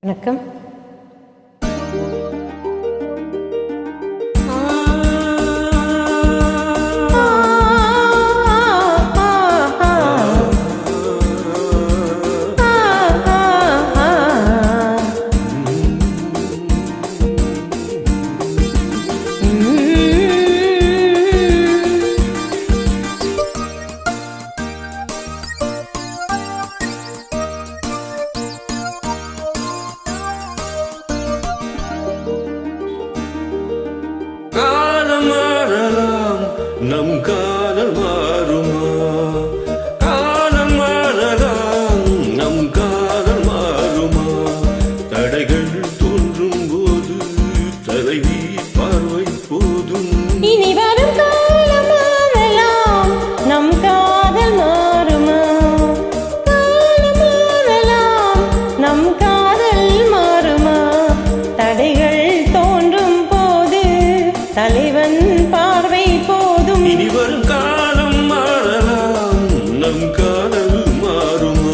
வணக்கம். நம் காதல் மாறுமா? காலம் மாறலாம், நம் காதல் மாறுமா? தடைகள் தோன்றும் போது தலைவி பார்வை போதும். இனி வரும் காலம் மாறலாம், நம் காதல் மாறுமா? காலம் மாறலாம், நம் காதல் மாறுமா? தடைகள் தோன்றும் போது தலைவன் பார்வை போதும். இனி வரும் காலம் மாறலாம், நம் காதல் மாறுமா?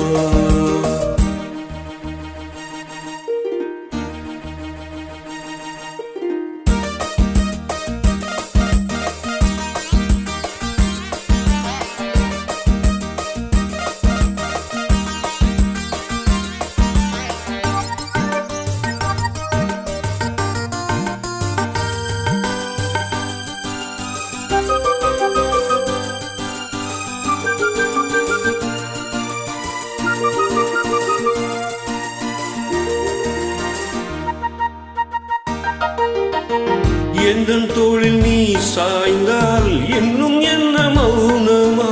எந்தன் தோளில் நீ சாய்ந்தால் இன்னும் என்ன மௌனமா?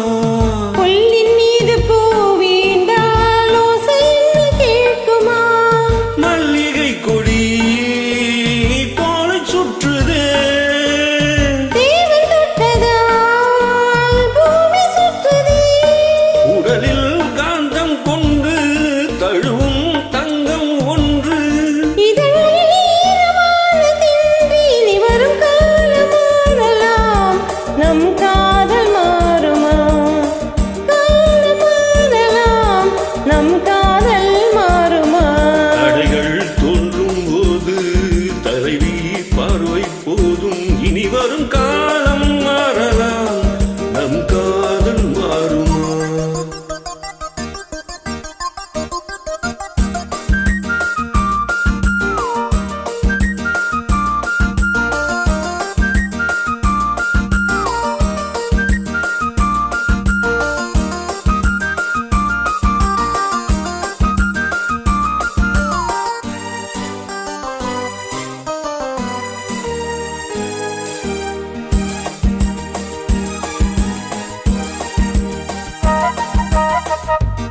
புல்லின் மீது பூ வீழ்ந்தால் ஓசை என்ன கேட்குமா? மல்லிகை கொடி தோளை சுற்றுதே, தேவன் தொட்டதால் பூமி சுற்றுதே. உடலில் காந்தம் கொண்டு தழுவும் தங்கம் ஒன்று. இதழில் ஈரமான தின்று இனி வரும் காலம் மாறலாம், நம் காதல் மாறுமா? காலம் மாறலாம், நம் காதல் மாறுமா? தடைகள் தோன்றும் போது தலைவி பார்வை போதும். இனி வரும் காலம் மாறலாம், நம் காதல் மாறுமா?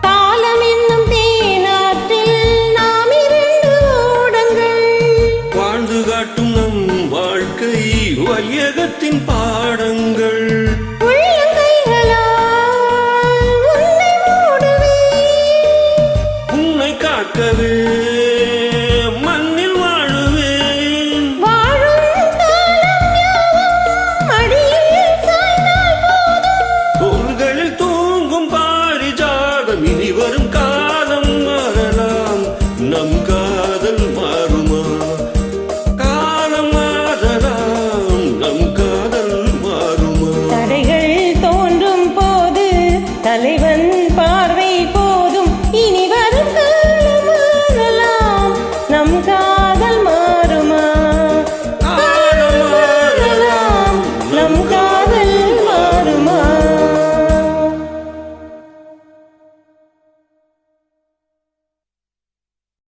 காலம் என்னும் தேனாற்றில் நாம் இரண்டு ஓடங்கள், வாழ்ந்து காட்டும் நம் வாழ்க்கை வையகத்தின் பாடங்கள். உள்ளங்கைகளால் உன்னை மூடுவேன், உன்னை காக்கவே மண்ணில் வாழுவேன். வாழும் காலம் யாவும் மடியில் சாய்ந்தால் போதும். தோள்களில் தூங்கும் பாரிஜாதம். இனி வரும் காலம் மாறலாம், நம் காதல் மாறுமா? காலம் மாறலாம், நம் காதல் மாறுமா? தடைகள் தோன்றும் போது தலைவன் பார்வை போதும். இனி வரும் காலம் மாறலாம், நம்